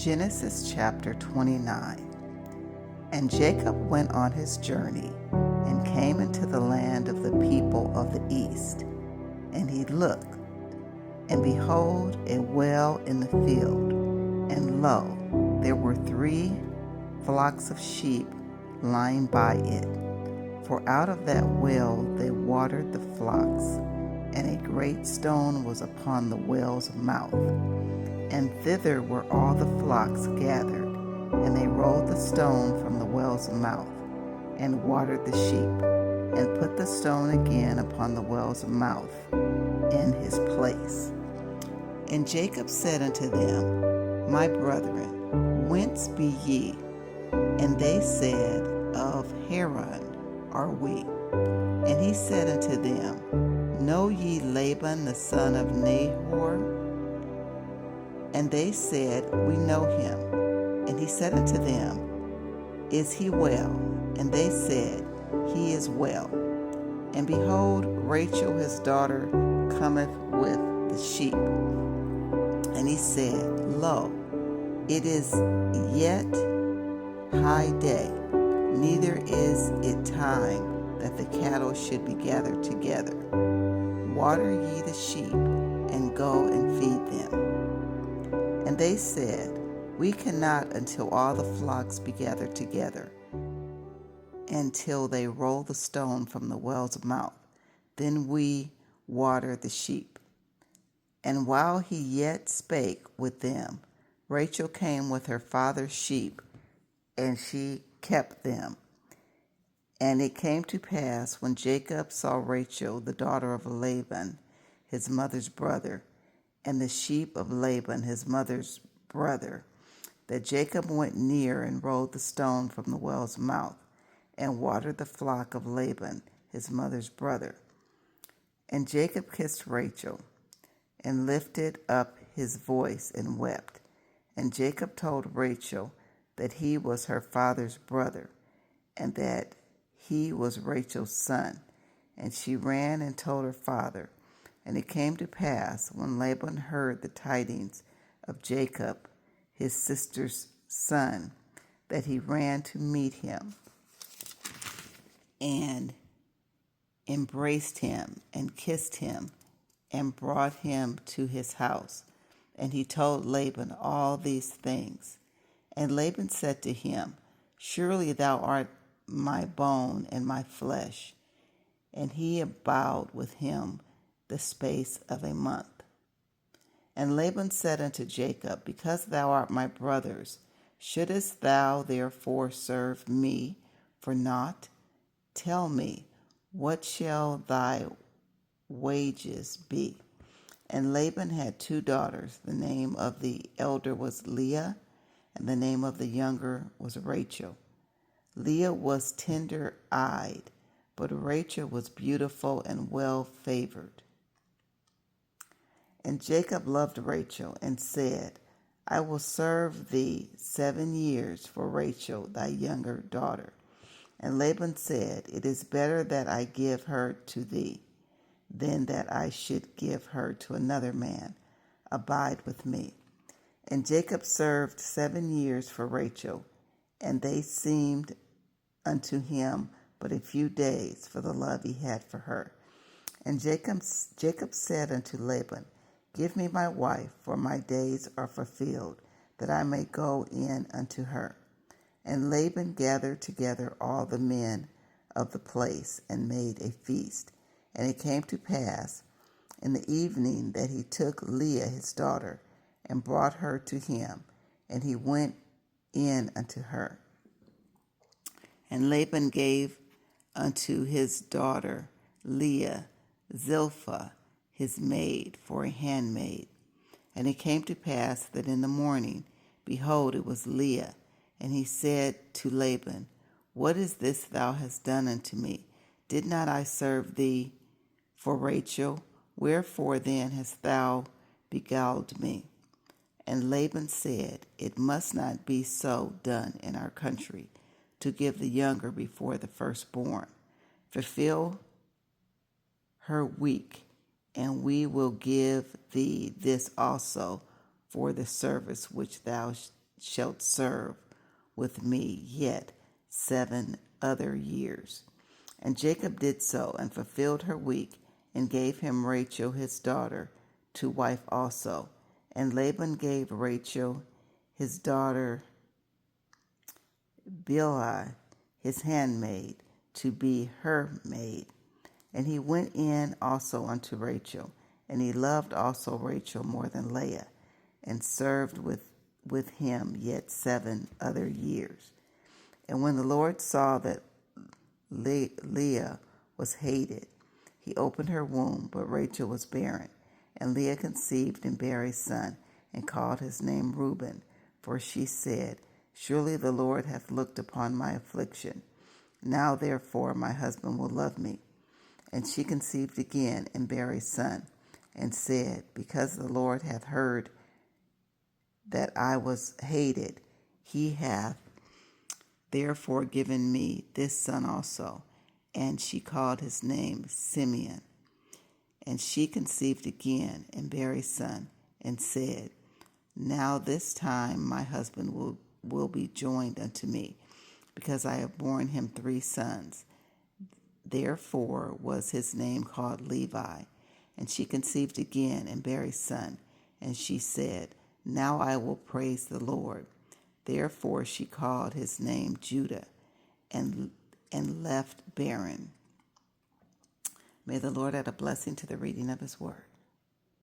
Genesis chapter 29. And Jacob went on his journey and came into the land of the people of the east. And he looked, and behold, a well in the field. And lo, there were 3 flocks of sheep lying by it. For out of that well they watered the flocks, and a great stone was upon the well's mouth. And thither were all the flocks gathered, and they rolled the stone from the well's mouth, and watered the sheep, and put the stone again upon the well's mouth in his place. And Jacob said unto them, My brethren, whence be ye? And they said, Of Haran are we. And he said unto them, Know ye Laban the son of Nahor? And they said, We know him. And he said unto them, Is he well? And they said, He is well. And behold, Rachel his daughter cometh with the sheep. And he said, Lo, it is yet high day, neither is it time that the cattle should be gathered together. Water ye the sheep, and go and feed them. And they said, We cannot until all the flocks be gathered together, until they roll the stone from the well's mouth. Then we water the sheep. And while he yet spake with them, Rachel came with her father's sheep, and she kept them. And it came to pass, when Jacob saw Rachel, the daughter of Laban, his mother's brother, and the sheep of Laban, his mother's brother, that Jacob went near and rolled the stone from the well's mouth, and watered the flock of Laban, his mother's brother. And Jacob kissed Rachel, and lifted up his voice and wept. And Jacob told Rachel that he was her father's brother, and that he was Rachel's son. And she ran and told her father. And it came to pass, when Laban heard the tidings of Jacob, his sister's son, that he ran to meet him, and embraced him, and kissed him, and brought him to his house. And he told Laban all these things. And Laban said to him, Surely thou art my bone and my flesh. And he abode with him the space of a month. And Laban said unto Jacob, Because thou art my brother's, shouldest thou therefore serve me for naught? Tell me, what shall thy wages be? And Laban had 2 daughters. The name of the elder was Leah, and the name of the younger was Rachel. Leah was tender-eyed, but Rachel was beautiful and well-favored. And Jacob loved Rachel, and said, I will serve thee 7 years for Rachel thy younger daughter. And Laban said, It is better that I give her to thee, than that I should give her to another man. Abide with me. And Jacob served 7 years for Rachel, and they seemed unto him but a few days, for the love he had for her. And Jacob said unto Laban, Give me my wife, for my days are fulfilled, that I may go in unto her. And Laban gathered together all the men of the place, and made a feast. And it came to pass in the evening that he took Leah his daughter, and brought her to him, and he went in unto her. And Laban gave unto his daughter Leah Zilpah his maid for a handmaid. And it came to pass that in the morning, behold, it was Leah. And he said to Laban, What is this thou hast done unto me? Did not I serve thee for Rachel? Wherefore then hast thou beguiled me? And Laban said, It must not be so done in our country, to give the younger before the firstborn. Fulfill her week, and we will give thee this also for the service which thou shalt serve with me yet 7 other years. And Jacob did so, and fulfilled her week, and gave him Rachel his daughter to wife also. And Laban gave Rachel his daughter Bilhah his handmaid to be her maid. And he went in also unto Rachel, and he loved also Rachel more than Leah, and served with him yet 7 other years. And when the Lord saw that Leah was hated, he opened her womb, but Rachel was barren. And Leah conceived and bare a son, and called his name Reuben, for she said, Surely the Lord hath looked upon my affliction. Now therefore my husband will love me. And she conceived again, and bare a son, and said, Because the Lord hath heard that I was hated, he hath therefore given me this son also. And she called his name Simeon. And she conceived again, and bare a son, and said, Now this time my husband will be joined unto me, because I have borne him 3 sons. Therefore was his name called Levi. And she conceived again, and bare a son. And she said, Now I will praise the Lord. Therefore she called his name Judah, and left barren. May the Lord add a blessing to the reading of his word.